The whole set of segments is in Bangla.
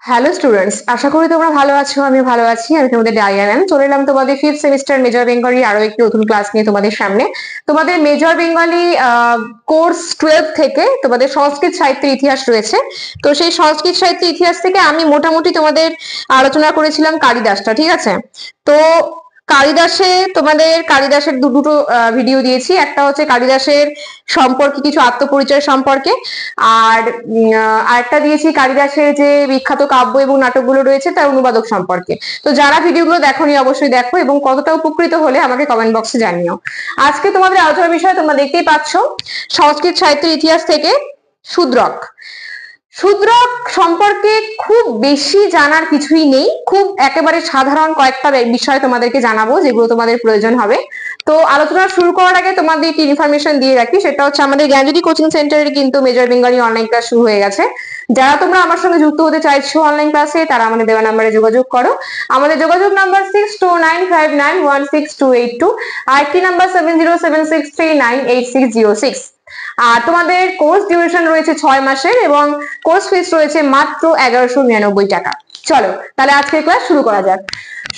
হ্যালো স্টুডেন্টস, আশা করি তোমরা ভালো আছো। আমি ভালো আছি। আমি তোমাদের ডাইয়া ম্যাম। চলে এলাম তোমাদের 5th সেমিস্টার মেজর বেঙ্গলি আরো একটি নতুন ক্লাস নিয়ে তোমাদের সামনে। তোমাদের মেজর বেঙ্গলি কোর্স 12 থেকে তোমাদের সংস্কৃত সাহিত্যের ইতিহাস রয়েছে। তো সেই সংস্কৃত সাহিত্যের ইতিহাস থেকে আমি মোটামুটি তোমাদের আলোচনা করেছিলাম কালিদাসটা, ঠিক আছে? তো কালিদাসের দুটো ভিডিও দিয়েছি। একটা হচ্ছে কালিদাসের সম্পর্কে, কিছু আত্মপরিচয় সম্পর্কে, আর আরেকটা দিয়েছি কালিদাসের যে বিখ্যাত কাব্য এবং নাটকগুলো রয়েছে তার অনুবাদক সম্পর্কে। তো যারা ভিডিওগুলো দেখোনি অবশ্যই দেখো এবং কতটা উপকৃত হলে আমাকে কমেন্ট বক্সে জানিও। আজকে তোমাদের আলোচনার বিষয় তোমরা দেখতেই পাচ্ছ, সংস্কৃত সাহিত্যের ইতিহাস থেকে শূদ্রক। শূদ্রক সম্পর্কে খুব বেশি জানার কিছুই নেই, খুব একেবারে সাধারণ কয়েকটা বিষয় তোমাদেরকে জানাবো যেগুলো তোমাদের প্রয়োজন হবে। তো আলোচনা শুরু করার আগে তোমাদের একটি ইনফরমেশন দিয়ে রাখি, সেটা হচ্ছে আমাদের জ্ঞানজ্যোতি কোচিং সেন্টারের কিন্তু মেজর বেঙ্গলি অনলাইন ক্লাস শুরু হয়ে গেছে। যারা তোমরা আমার সঙ্গে যুক্ত হতে চাইছো অনলাইন ক্লাসে, তারা আমাদের দেওয়া নাম্বারে যোগাযোগ করো। আমাদের যোগাযোগ নাম্বার 6295916282, আর একটি নাম্বার 7076398606। আর তোমাদের কোর্স ডিউরেশন রয়েছে 6 মাসের এবং কোর্স ফিস রয়েছে মাত্র 1199 টাকা। চলো তাহলে আজকের ক্লাস শুরু করা যাক।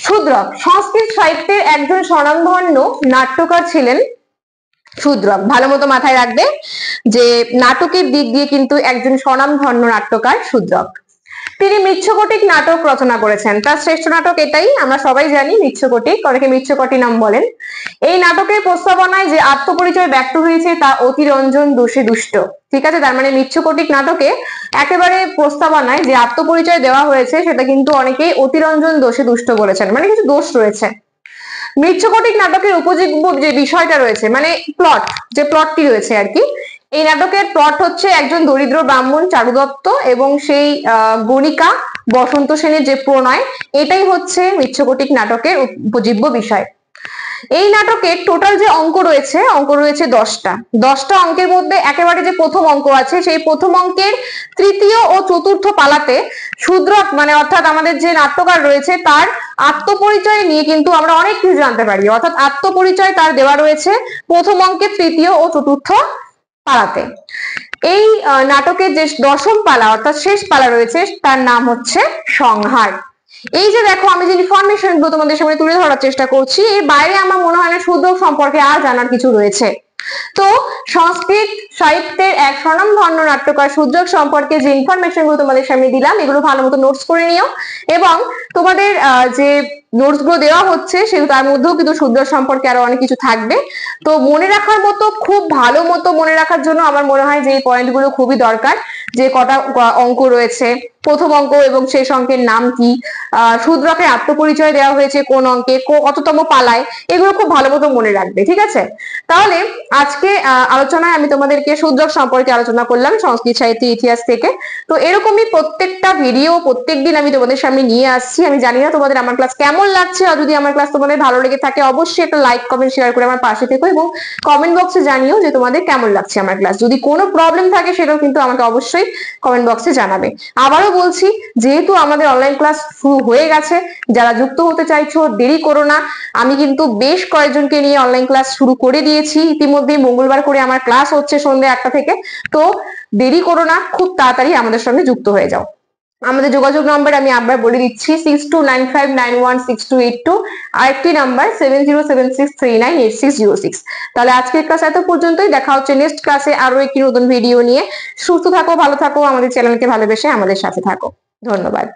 শূদ্রক সংস্কৃত সাহিত্যের একজন স্বনামধন্য নাট্যকার ছিলেন শূদ্রক। ভালো মতো মাথায় রাখবে যে নাটকের দিক দিয়ে কিন্তু একজন স্বনামধন্য নাট্যকার শূদ্রক। তিনি মৃচ্ছকটিক নাটক রচনা করেছেন। তার শ্রেষ্ঠ নাটক এটাই, আমরা সবাই জানি মৃচ্ছকটিক, অনেকে মৃচ্ছকটি নাম বলেন। এই নাটকের প্রস্তাবনায় যে আত্মপরিচয় ব্যক্ত হয়েছে তা অতিরঞ্জন দোষে দুষ্ট, ঠিক আছে? তার মানে মৃচ্ছকটিক নাটকে একেবারে প্রস্তাবনায় যে আত্মপরিচয় দেওয়া হয়েছে সেটা কিন্তু অনেকেই অতিরঞ্জন দোষে দুষ্ট বলেছেন, মানে কিছু দোষ রয়েছে। মৃচ্ছকটিক নাটকের উপজীব্য যে বিষয়টা রয়েছে, মানে যে প্লটটি রয়েছে আর কি, এই নাটকের প্লট হচ্ছে একজন দরিদ্র ব্রাহ্মণ চারুদত্ত এবং সেই গণিকা বসন্ত সেনের যে প্রণয়, এটাই হচ্ছে মৃচ্ছকটিক নাটকের উপজীব্য বিষয়। এই নাটকের টোটাল যে অঙ্ক রয়েছে 10টা অঙ্কের মধ্যে একেবারে যে প্রথম অঙ্ক আছে, সেই প্রথম অঙ্কের তৃতীয় ও চতুর্থ পালাতে শূদ্রক মানে অর্থাৎ আমাদের যে নাট্যকার রয়েছে তার আত্মপরিচয় নিয়ে কিন্তু আমরা অনেক কিছু জানতে পারি। অর্থাৎ আত্মপরিচয় তার দেওয়া রয়েছে প্রথম অঙ্কের তৃতীয় ও চতুর্থ পালাতে। এই নাটকের যে দশম পালা অর্থাৎ শেষ পালা রয়েছে তার নাম হচ্ছে সংহার। এই যে দেখো, আমি যে ইনফরমেশন গুলো তোমাদের সামনে তুলে ধরার চেষ্টা করছি, এর বাইরে আমার মনে হয় না শূদ্রক সম্পর্কে আর জানার কিছু রয়েছে। তো সংস্কৃত সাহিত্যের এক স্বনামধন্য নাট্যকার শূদ্রক সম্পর্কে যে ইনফরমেশন গুলো তোমাদের সামনে দিলাম, এগুলো ভালো মতো নোটস করে নিও এবং তোমাদের যে নোটস গুলো দেওয়া হচ্ছে সেগুলো তার মধ্যেও কিন্তু শূদ্রক সম্পর্কে আরো অনেক কিছু থাকবে। তো মনে রাখার মতো, খুব ভালো মতো মনে রাখার জন্য আমার মনে হয় যে এই পয়েন্ট গুলো খুবই দরকার। যে কটা অঙ্ক রয়েছে, প্রথম অঙ্ক এবং শেষ অঙ্কের নাম কি, শূদ্রকের আত্মপরিচয় দেওয়া হয়েছে কোন অঙ্কে, কততম পালায়, এগুলো খুব ভালো মতো মনে রাখবে, ঠিক আছে? তাহলে আজকে আলোচনায় আমি তোমাদেরকে শূদ্রক সম্পর্কে আলোচনা করলাম সংস্কৃত সাহিত্যের ইতিহাস থেকে। তো এরকমই প্রত্যেকটা ভিডিও প্রত্যেকদিন আমি তোমাদের সামনে নিয়ে আসছি। আমি জানি না তোমাদের আমার ক্লাস কেমন লাগছে, আর যদি আমার ক্লাস তোমাদের ভালো লেগে থাকে অবশ্যই একটা লাইক কমেন্ট শেয়ার করে আমার পাশে থেকো এবং কমেন্ট বক্সে জানিও যে তোমাদের কেমন লাগছে আমার ক্লাস। যদি কোনো প্রবলেম থাকে সেটাও কিন্তু আমাকে অবশ্যই কমেন্ট বক্সে জানাবে। আবারও বলছি, যেহেতু আমাদের অনলাইন ক্লাস শুরু হয়ে গেছে, যারা যুক্ত হতে চাইছো দেরি করো না। আমি কিন্তু বেশ কয়েকজনকে নিয়ে অনলাইন ক্লাস শুরু করে দিয়েছি ইতিমধ্যেই। মঙ্গলবার করে আমার ক্লাস হচ্ছে সন্ধ্যে 1টা থেকে। তো দেরি করো না, খুব তাড়াতাড়ি আমাদের সঙ্গে যুক্ত হয়ে যাও। আমাদের যোগাযোগ নাম্বার আমি আবার বলে দিচ্ছি 6295916282, আর একটি নাম্বার 7076398606। তাহলে আজকের ক্লাস এত পর্যন্তই। দেখা হচ্ছে নেক্সট ক্লাসে আরো একটি নতুন ভিডিও নিয়ে। সুস্থ থাকো, ভালো থাকো, আমাদের চ্যানেলকে ভালোবেসে আমাদের সাথে থাকো। ধন্যবাদ।